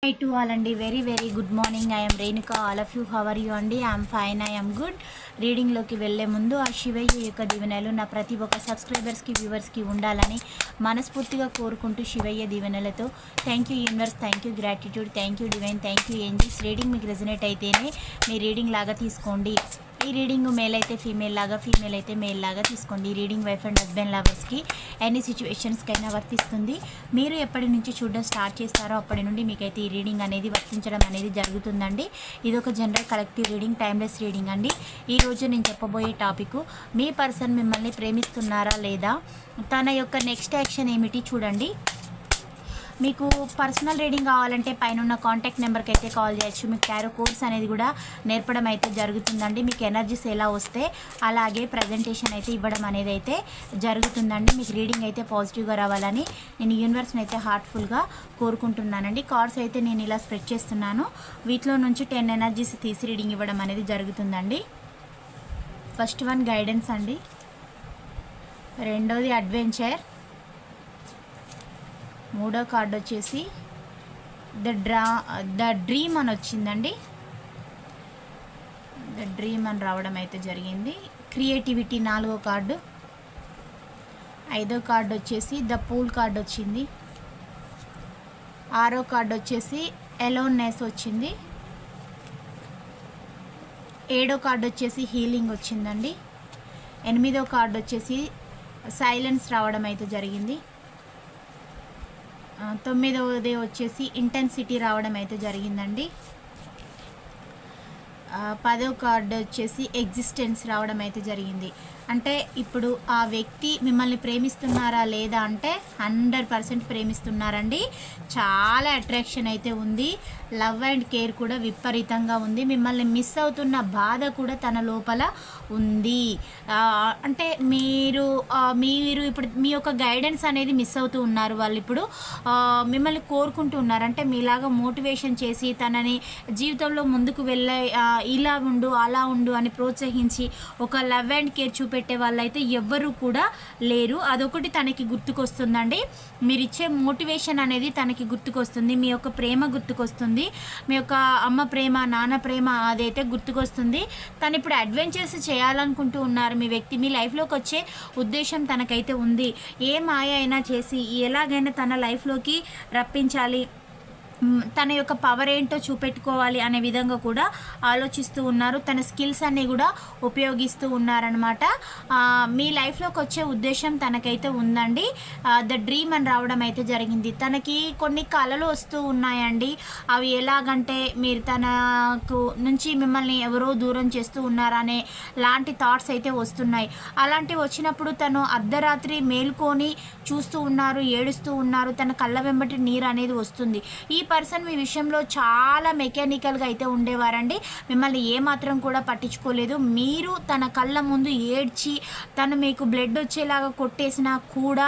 Hi to all and very good morning. I am Renuka. All of you, how are you? And I am fine. I am good. Reading లోకి వెళ్ళే ముందు ఆ శివయ్య యొక్క దీవెనలు నా ప్రతి ఒక్క సబ్స్క్రైబర్స్కి వ్యూవర్స్కి ఉండాలని మనస్ఫూర్తిగా కోరుకుంటూ శివయ్య దీవెనలతో thank you universe, thank you gratitude, thank you divine, thank you angels. Reading మీకు రెజనేట్ అయితేనే మీ రీడింగ్ లాగా తీసుకోండి. ఈ రీడింగ్ మేల్ అయితే ఫీమేల్ లాగా, ఫీమేల్ అయితే మేల్ లాగా తీసుకోండి. ఈ రీడింగ్ వైఫ్ అండ్ హస్బెండ్ లవర్స్కి ఎన్ని సిచ్యువేషన్స్కైనా వర్తిస్తుంది. మీరు ఎప్పటి నుంచి చూడడం స్టార్ట్ చేస్తారో అప్పటి నుండి మీకైతే ఈ రీడింగ్ అనేది వర్తించడం అనేది జరుగుతుందండి. ఇది ఒక general collective reading, timeless reading అండి. ఈరోజు నేను చెప్పబోయే టాపిక్, మీ పర్సన్ మిమ్మల్ని ప్రేమిస్తున్నారా లేదా, తన యొక్క నెక్స్ట్ యాక్షన్ ఏమిటి చూడండి. మీకు పర్సనల్ రీడింగ్ కావాలంటే పైన ఉన్న కాంటాక్ట్ నెంబర్కి అయితే కాల్ చేయొచ్చు. మీకు టారో కోర్స్ అనేది కూడా నేర్పడం అయితే జరుగుతుందండి. మీకు ఎనర్జీస్ ఎలా వస్తే అలాగే ప్రజెంటేషన్ అయితే ఇవ్వడం అనేది అయితే జరుగుతుందండి. మీకు రీడింగ్ అయితే పాజిటివ్గా రావాలని నేను యూనివర్స్ని అయితే హార్ట్ఫుల్గా కోరుకుంటున్నానండి. కార్డ్స్ అయితే నేను ఇలా స్ప్రెడ్ చేస్తున్నాను. వీటిలో నుంచి 10 ఎనర్జీస్ తీసి రీడింగ్ ఇవ్వడం అనేది జరుగుతుందండి. ఫస్ట్ వన్ గైడెన్స్ అండి, రెండోది అడ్వెంచర్, మూడో కార్డు వచ్చేసి ద డ్రీమ్ అని వచ్చిందండి. ద డ్రీమ్ అని రావడం అయితే జరిగింది. క్రియేటివిటీ నాలుగో కార్డు, ఐదో కార్డు వచ్చేసి ద పూల్ కార్డు వచ్చింది, ఆరో కార్డు వచ్చేసి ఎలోన్నెస్ వచ్చింది, ఏడో కార్డు వచ్చేసి హీలింగ్ వచ్చిందండి, ఎనిమిదో కార్డు వచ్చేసి సైలెన్స్ రావడం అయితే జరిగింది, తొమ్మిదవది వచ్చేసి ఇంటెన్సిటీ రావడం అయితే జరిగిందండి, 10వ కార్డు వచ్చేసి ఎగ్జిస్టెన్స్ రావడం అయితే జరిగింది. అంటే ఇప్పుడు ఆ వ్యక్తి మిమ్మల్ని ప్రేమిస్తున్నారా లేదా అంటే 100% ప్రేమిస్తున్నారండి. చాలా అట్రాక్షన్ అయితే ఉంది, లవ్ అండ్ కేర్ కూడా విపరీతంగా ఉంది. మిమ్మల్ని మిస్ అవుతున్న బాధ కూడా తన లోపల ఉంది. అంటే మీరు ఇప్పుడు మీ యొక్క గైడెన్స్ అనేది మిస్ అవుతూ ఉన్నారు. వాళ్ళు ఇప్పుడు మిమ్మల్ని కోరుకుంటూ ఉన్నారు. అంటే మీలాగా మోటివేషన్ చేసి తనని జీవితంలో ముందుకు వెళ్ళే ఇలా ఉండు అలా ఉండు అని ప్రోత్సహించి ఒక లవ్ అండ్ కేర్ చూపెట్టే వాళ్ళైతే ఎవ్వరూ కూడా లేరు. అదొకటి తనకి గుర్తుకొస్తుందండి. మీరు ఇచ్చే మోటివేషన్ అనేది తనకి గుర్తుకొస్తుంది, మీ యొక్క ప్రేమ గుర్తుకొస్తుంది, మీ యొక్క అమ్మ ప్రేమ నాన్న ప్రేమ అదైతే గుర్తుకొస్తుంది. తను ఇప్పుడు అడ్వెంచర్స్ చేయాలనుకుంటూ ఉన్నారు. మీ వ్యక్తి మీ లైఫ్లోకి వచ్చే ఉద్దేశం తనకైతే ఉంది. ఏ మాయ అయినా చేసి ఎలాగైనా తన లైఫ్లోకి రప్పించాలి, తన యొక్క పవర్ ఏంటో చూపెట్టుకోవాలి అనే విధంగా కూడా ఆలోచిస్తూ ఉన్నారు. తన స్కిల్స్ అన్నీ కూడా ఉపయోగిస్తూ ఉన్నారనమాట. మీ లైఫ్లోకి వచ్చే ఉద్దేశం తనకైతే ఉందండి. ద డ్రీమ్ అని రావడం అయితే జరిగింది. తనకి కొన్ని కళలు వస్తూ ఉన్నాయండి. అవి ఎలాగంటే మీరు తనకు నుంచి మిమ్మల్ని ఎవరో దూరం చేస్తూ ఉన్నారనే లాంటి థాట్స్ అయితే వస్తున్నాయి. అలాంటివి వచ్చినప్పుడు తను అర్ధరాత్రి మేల్కొని చూస్తూ ఉన్నారు, ఏడుస్తూ ఉన్నారు. తన కళ్ళ వెంబటి నీరు అనేది వస్తుంది. ఈ పర్సన్ మీ విషయంలో చాలా మెకానికల్గా అయితే ఉండేవారండి. మిమ్మల్ని ఏమాత్రం కూడా పట్టించుకోలేదు. మీరు తన కళ్ళ ముందు ఏడ్చి తను మీకు బ్లడ్ వచ్చేలాగా కొట్టేసినా కూడా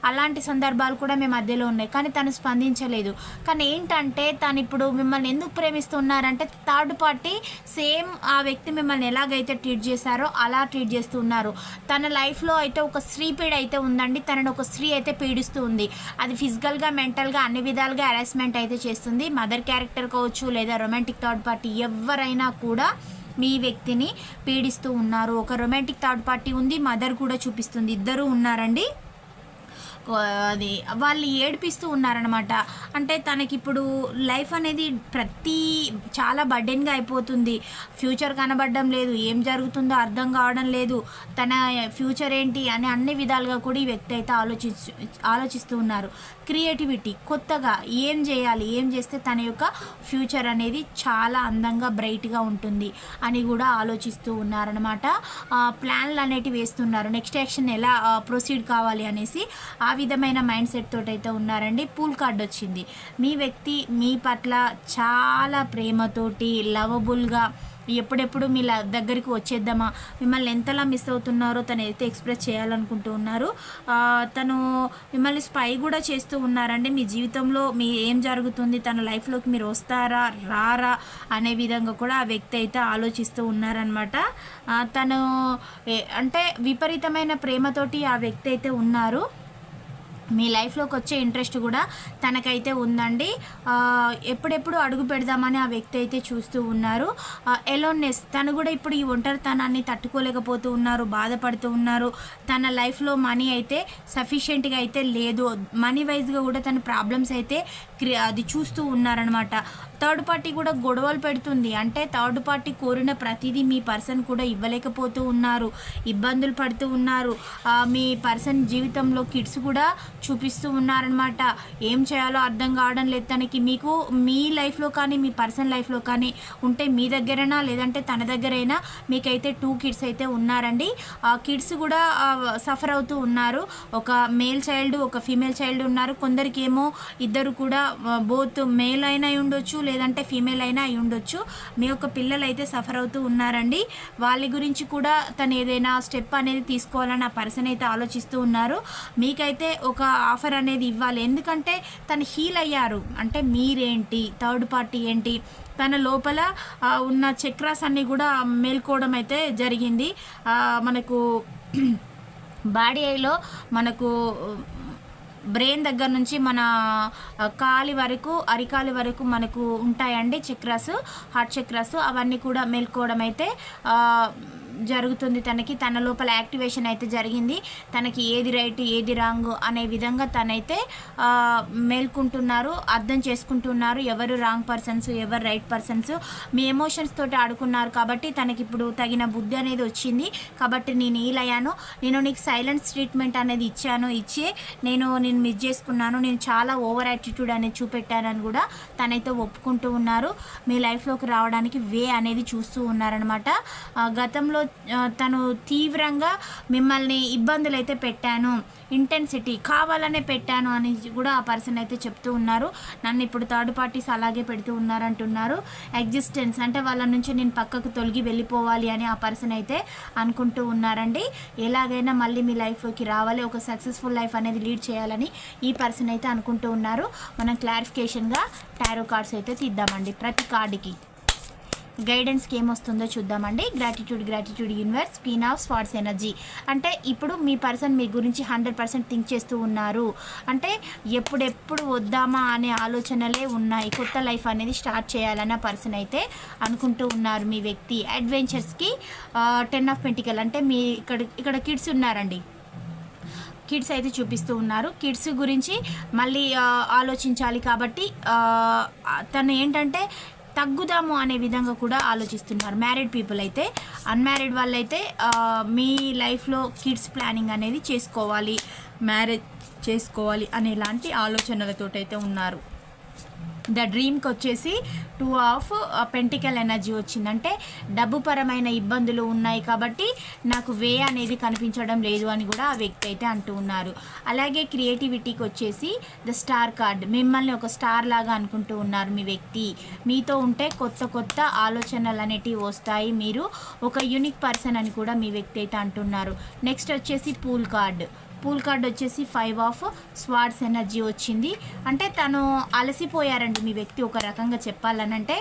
అలాంటి సందర్భాలు కూడా మీ మధ్యలో ఉన్నాయి. కానీ తను స్పందించలేదు. కానీ ఏంటంటే తను ఇప్పుడు మిమ్మల్ని ఎందుకు ప్రేమిస్తున్నారంటే థర్డ్ పార్టీ సేమ్ ఆ వ్యక్తి మిమ్మల్ని ఎలాగైతే ట్రీట్ చేశారో అలా ట్రీట్ చేస్తూ ఉన్నారు. తన లైఫ్లో అయితే ఒక స్త్రీ పీడ అయితే ఉందండి. తనని ఒక స్త్రీ అయితే పీడిస్తూ ఉంది. అది ఫిజికల్గా మెంటల్గా అన్ని విధాలుగా హెరాస్మెంట్ అయితే చేస్తుంది. మదర్ క్యారెక్టర్ కావచ్చు లేదా రొమాంటిక్ థర్డ్ పార్టీ ఎవరైనా కూడా మీ వ్యక్తిని పీడిస్తూ ఉన్నారు. ఒక రొమాంటిక్ థర్డ్ పార్టీ ఉంది, మదర్ కూడా చూపిస్తుంది, ఇద్దరు ఉన్నారండి. అది వాళ్ళు ఏడిపిస్తూ ఉన్నారనమాట. అంటే తనకిప్పుడు లైఫ్ అనేది చాలా బర్డెన్గా అయిపోతుంది. ఫ్యూచర్ కనబడడం లేదు, ఏం జరుగుతుందో అర్థం కావడం లేదు, తన ఫ్యూచర్ ఏంటి అని అన్ని విధాలుగా కూడా ఈ వ్యక్తి అయితే ఆలోచిస్తూ ఉన్నారు. క్రియేటివిటీ, కొత్తగా ఏం చేయాలి, ఏం చేస్తే తన యొక్క ఫ్యూచర్ అనేది చాలా అందంగా బ్రైట్గా ఉంటుంది అని కూడా ఆలోచిస్తూ ఉన్నారనమాట. ప్లాన్లు అనేటివి వేస్తున్నారు. నెక్స్ట్ యాక్షన్ ఎలా ప్రొసీడ్ కావాలి అనేసి ఆ విధమైన మైండ్ సెట్ తోటి అయితే ఉన్నారండి. పూల్ కార్డ్ వచ్చింది. మీ వ్యక్తి మీ పట్ల చాలా ప్రేమతోటి లవబుల్గా ఎప్పుడెప్పుడు మీ దగ్గరికి వచ్చేద్దామా, మిమ్మల్ని ఎంతలా మిస్ అవుతున్నారో తను అయితే ఎక్స్ప్రెస్ చేయాలనుకుంటూ ఉన్నారు. తను మిమ్మల్ని స్పై కూడా చేస్తూ ఉన్నారండి. మీ జీవితంలో మీ ఏం జరుగుతుంది, తన లైఫ్లోకి మీరు వస్తారా రారా అనే విధంగా కూడా ఆ వ్యక్తి అయితే ఆలోచిస్తూ ఉన్నారనమాట. తను అంటే విపరీతమైన ప్రేమతోటి ఆ వ్యక్తి అయితే ఉన్నారు. మీ లైఫ్లోకి వచ్చే ఇంట్రెస్ట్ కూడా తనకైతే ఉందండి. ఎప్పుడెప్పుడు అడుగు పెడదామని ఆ వ్యక్తి అయితే చూస్తూ ఉన్నారు. ఎలోన్నెస్, తను కూడా ఇప్పుడు ఈ ఒంటరితనాన్ని తట్టుకోలేకపోతూ ఉన్నారు, బాధపడుతూ ఉన్నారు. తన లైఫ్లో మనీ అయితే సఫిషియెంట్గా అయితే లేదు, మనీ వైజ్గా కూడా తన ప్రాబ్లమ్స్ అయితే అది చూస్తూ ఉన్నారనమాట. థర్డ్ పార్టీ కూడా గొడవలు పెడుతుంది. అంటే థర్డ్ పార్టీ కోరిన ప్రతిదీ మీ పర్సన్ కూడా ఇవ్వలేకపోతూ ఉన్నారు, ఇబ్బందులు పడుతూ ఉన్నారు. మీ పర్సన్ జీవితంలో కిడ్స్ కూడా చూపిస్తూ ఉన్నారనమాట. ఏం చేయాలో అర్థం కావడం లేదు తనకి. మీకు మీ లైఫ్లో కానీ మీ పర్సన్ లైఫ్లో కానీ ఉంటే మీ దగ్గరైనా లేదంటే తన దగ్గరైనా మీకైతే 2 కిడ్స్ అయితే ఉన్నారండి. ఆ కిడ్స్ కూడా సఫర్ అవుతూ ఉన్నారు. ఒక మేల్ చైల్డ్, ఒక ఫీమేల్ చైల్డ్ ఉన్నారు. కొందరికి ఏమో ఇద్దరు కూడా, బోత్ మేల్ అయినా అయి ఉండొచ్చు లేదంటే ఫీమేల్ అయినా అయి ఉండొచ్చు. మీ యొక్క పిల్లలు అయితే సఫర్ అవుతూ ఉన్నారండి. వాళ్ళ గురించి కూడా తను ఏదైనా స్టెప్ అనేది తీసుకోవాలని ఆ పర్సన్ అయితే ఆలోచిస్తూ ఉన్నారు. మీకైతే ఒక ఆఫర్ అనేది ఇవ్వాలి, ఎందుకంటే తను హీల్ అయ్యారు. అంటే మీరేంటి, థర్డ్ పార్టీ ఏంటి, తన లోపల ఉన్న చక్రాస్ అన్నీ కూడా మేల్కోవడం అయితే జరిగింది. మనకు బాడీలో మనకు బ్రెయిన్ దగ్గర నుంచి మన కాలి వరకు, అరికాలి వరకు మనకు ఉంటాయండి చక్రాస్, హార్ట్ చక్రాస్. అవన్నీ కూడా మేల్కోవడం అయితే జరుగుతుంది. తన లోపల యాక్టివేషన్ అయితే జరిగింది. తనకి ఏది రైట్ ఏది రాంగ్ అనే విధంగా తనైతే మేల్కుంటున్నారు, అర్థం చేసుకుంటున్నారు. ఎవరు రాంగ్ పర్సన్స్, ఎవరు రైట్ పర్సన్స్. మీ ఎమోషన్స్ తోటి ఆడుకున్నారు కాబట్టి తనకి ఇప్పుడు తగిన బుద్ధి అనేది వచ్చింది. కాబట్టి నేను ఈలయ్యాను, నేను నీకు సైలెన్స్ ట్రీట్మెంట్ అనేది ఇచ్చి నేను మిస్ చేసుకున్నాను, నేను చాలా ఓవర్ యాటిట్యూడ్ అనేది చూపెట్టానని కూడా తనైతే ఒప్పుకుంటూ ఉన్నారు. మీ లైఫ్లోకి రావడానికి వే అనేది చూస్తూ ఉన్నారనమాట. గతంలో తను తీవ్రంగా మిమ్మల్ని ఇబ్బందులు అయితే పెట్టాను, ఇంటెన్సిటీ కావాలనే పెట్టాను అని కూడా ఆ పర్సన్ అయితే చెప్తూ ఉన్నారు. నన్ను ఇప్పుడు థర్డ్ పార్టీస్ అలాగే పెడుతూ ఉన్నారంటున్నారు. ఎగ్జిస్టెన్స్ అంటే వాళ్ళ నుంచి నేను పక్కకు తొలగి వెళ్ళిపోవాలి అని ఆ పర్సన్ అయితే అనుకుంటూ ఉన్నారండి. ఎలాగైనా మళ్ళీ మీ లైఫ్లోకి రావాలి, ఒక సక్సెస్ఫుల్ లైఫ్ అనేది లీడ్ చేయాలని ఈ పర్సన్ అయితే అనుకుంటూ ఉన్నారు. మనం క్లారిఫికేషన్గా టారో కార్డ్స్ అయితే తీద్దామండి. ప్రతి కార్డుకి గైడెన్స్కి ఏమొస్తుందో చూద్దామండి. Gratitude universe, queen of swords energy. అంటే ఇప్పుడు మీ పర్సన్ మీ గురించి 100% థింక్ చేస్తూ ఉన్నారు. అంటే ఎప్పుడెప్పుడు వద్దామా అనే ఆలోచనలే ఉన్నాయి. కొత్త లైఫ్ అనేది స్టార్ట్ చేయాలన్న పర్సన్ అయితే అనుకుంటూ ఉన్నారు. మీ వ్యక్తి అడ్వెంచర్స్కి 10 ఆఫ్ పెంటికల్. అంటే మీ ఇక్కడ కిడ్స్ ఉన్నారండి, కిడ్స్ అయితే చూపిస్తూ ఉన్నారు. కిడ్స్ గురించి మళ్ళీ ఆలోచించాలి కాబట్టి తను ఏంటంటే తగ్గుదాము అనే విధంగా కూడా ఆలోచిస్తున్నారు. మ్యారీడ్ పీపుల్ అయితే, అన్మ్యారీడ్ వాళ్ళైతే మీ లైఫ్లో కిడ్స్ ప్లానింగ్ అనేది చేసుకోవాలి, మ్యారేజ్ చేసుకోవాలి అనేలాంటి ఆలోచనలతోటైతే ఉన్నారు. ద డ్రీమ్కి వచ్చేసి 2 ఆఫ్ పెంటికల్ ఎనర్జీ వచ్చిందంటే డబ్బు పరమైన ఇబ్బందులు ఉన్నాయి కాబట్టి నాకు వే అనేది కనిపించడం లేదు అని కూడా ఆ వ్యక్తి అయితే అంటూ ఉన్నారు. అలాగే క్రియేటివిటీకి వచ్చేసి ద స్టార్ కార్డ్. మిమ్మల్ని ఒక స్టార్ లాగా అనుకుంటూ ఉన్నారు మీ వ్యక్తి. మీతో ఉంటే కొత్త ఆలోచనలు అనేటివి వస్తాయి, మీరు ఒక యూనిక్ పర్సన్ అని కూడా మీ వ్యక్తి అయితే అంటున్నారు. నెక్స్ట్ వచ్చేసి పూల్ కార్డ్ వచ్చేసి 5 ఆఫ్ స్వార్డ్స్ ఎనర్జీ వచ్చింది. అంటే తను అలసిపోయారండి మీ వ్యక్తి. ఒక రకంగా చెప్పాలనంటే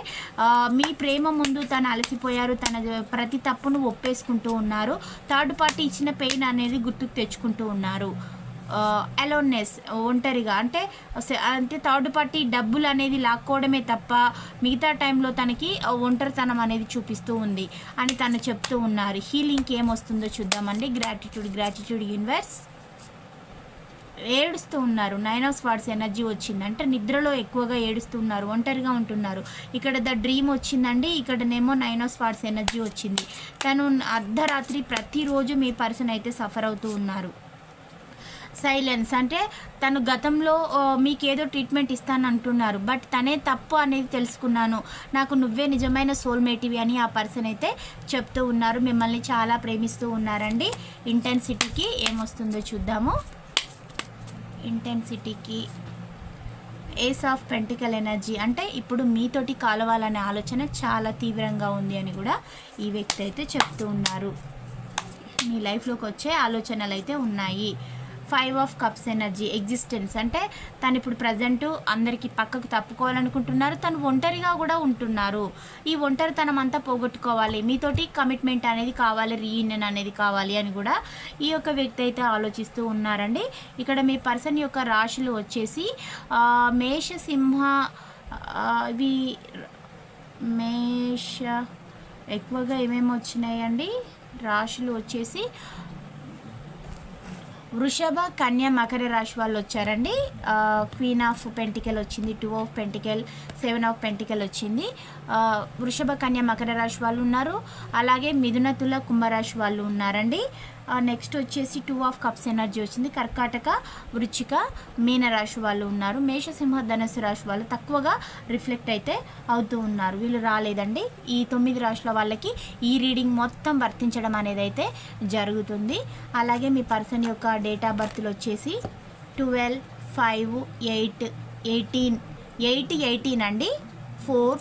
మీ ప్రేమ ముందు తను అలసిపోయారు, తన ప్రతి తప్పును ఒప్పేసుకుంటూ ఉన్నారు. థర్డ్ పార్టీ ఇచ్చిన పెయిన్ అనేది గుర్తుకు తెచ్చుకుంటూ ఉన్నారు. అలోన్నెస్, ఒంటరిగా. అంటే థర్డ్ పార్టీ డబ్బులు అనేది లాక్కోవడమే తప్ప మిగతా టైంలో తనకి ఒంటరితనం అనేది చూపిస్తూ ఉంది అని తను చెప్తూ ఉన్నారు. హీలింగ్కి ఏమొస్తుందో చూద్దామండి. Gratitude universe. ఏడుస్తూ ఉన్నారు. 9 ఆఫ్ స్వార్డ్స్ ఎనర్జీ వచ్చింది. అంటే నిద్రలో ఎక్కువగా ఏడుస్తూ ఉన్నారు, ఒంటరిగా ఉంటున్నారు. ఇక్కడ ద డ్రీమ్ వచ్చిందండి, ఇక్కడనేమో 9 ఆఫ్ స్వార్డ్స్ ఎనర్జీ వచ్చింది. తను అర్ధరాత్రి ప్రతిరోజు మీ పర్సన్ అయితే సఫర్ అవుతూ ఉన్నారు. సైలెన్స్ అంటే తను గతంలో మీకేదో ట్రీట్మెంట్ ఇస్తాను అంటున్నారు, బట్ తనే తప్పు అనేది తెలుసుకున్నాను, నాకు నువ్వే నిజమైన సోల్మేటివి అని ఆ పర్సన్ అయితే చెప్తూ ఉన్నారు. మిమ్మల్ని చాలా ప్రేమిస్తూ ఉన్నారండి. ఇంటెన్సిటీకి ఏమొస్తుందో చూద్దాము. ఇంటెన్సిటీకి ఏస్ ఆఫ్ పెంటికల్ ఎనర్జీ. అంటే ఇప్పుడు మీతోటి కలవాలనే ఆలోచన చాలా తీవ్రంగా ఉంది అని కూడా ఈ వ్యక్తి అయితే చెప్తూ ఉన్నారు. మీ లైఫ్లోకి వచ్చే ఆలోచనలు అయితే ఉన్నాయి. 5 ఆఫ్ కప్స్ ఎనర్జీ ఎగ్జిస్టెన్స్, అంటే తను ఇప్పుడు ప్రజెంట్ అందరికీ పక్కకు తప్పుకోవాలనుకుంటున్నారు, తను ఒంటరిగా కూడా ఉంటున్నారు. ఈ ఒంటరితనం అంతా పోగొట్టుకోవాలి, మీతోటి కమిట్మెంట్ అనేది కావాలి, రీయూనియన్ అనేది కావాలి అని కూడా ఈ యొక్క వ్యక్తి అయితే ఆలోచిస్తూ ఉన్నారండి. ఇక్కడ మీ పర్సన్ యొక్క రాశులు వచ్చేసి మేష, సింహ, ఇవి మేష ఎక్కువగా ఏమేమి వచ్చినాయండి రాశులు వచ్చేసి వృషభ, కన్య, మకర రాశి వాళ్ళు వచ్చారండి. క్వీన్ ఆఫ్ పెంటికల్ వచ్చింది, 2 ఆఫ్ పెంటికల్, 7 ఆఫ్ పెంటికల్ వచ్చింది. వృషభ, కన్య, మకర రాశి వాళ్ళు ఉన్నారు. అలాగే మిథున, తుల, కుంభరాశి వాళ్ళు ఉన్నారండి. నెక్స్ట్ వచ్చేసి 2 ఆఫ్ కప్స్ ఎనర్జీ వచ్చింది. కర్కాటక, వృచ్చిక, మీన రాశి వాళ్ళు ఉన్నారు. మేష, సింహ, ధనుసు రాశి వాళ్ళు తక్కువగా రిఫ్లెక్ట్ అయితే అవుతూ ఉన్నారు, వీళ్ళు రాలేదండి. ఈ 9 రాశుల వాళ్ళకి ఈ రీడింగ్ మొత్తం వర్తించడం అనేది అయితే జరుగుతుంది. అలాగే మీ పర్సన్ యొక్క డేట్ ఆఫ్ బర్త్లు వచ్చేసి 12, 5, 8, 18 అండి. 4,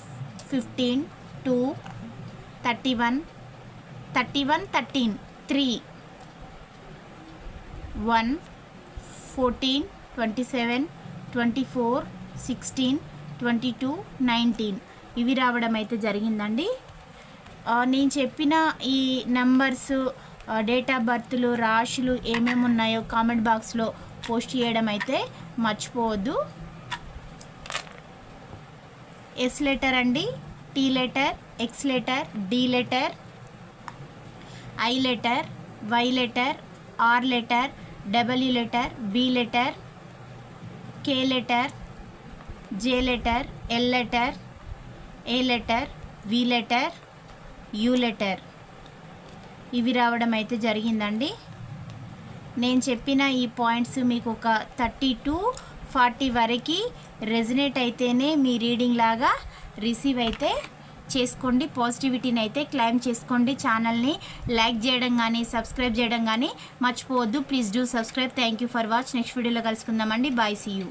15, 2, 31, 13, 3, 1, 14, 27, 24, 16, 22, 19 ఇవి రావడం అయితే జరిగిందండి. నేను చెప్పిన ఈ నెంబర్స్, డేట్ ఆఫ్ బర్త్లు, రాశులు ఏమేమి ఉన్నాయో కామెంట్ బాక్స్లో పోస్ట్ చేయడం అయితే మర్చిపోవద్దు. ఎస్ లెటర్ అండి, T letter, X letter, D letter, I letter, Y letter, R letter, W letter, B letter, K letter, J letter, L letter, A letter, V letter, U letter ఇవి రావడం అయితే జరిగిందండి. నేను చెప్పిన ఈ పాయింట్స్ మీకు ఒక 30 to 40 వరకు రెజనేట్ అయితేనే మీ రీడింగ్ లాగా రిసీవ్ అయితే చేసుకోండి. పాజిటివిటీని అయితే క్లైమ్ చేసుకోండి. ఛానల్ని లైక్ చేయడం కానీ సబ్స్క్రైబ్ చేయడం కానీ మర్చిపోవద్దు. Please do subscribe. Thank you for watch. Next వీడియోలో కలుసుకుందామండి. Bye, see you.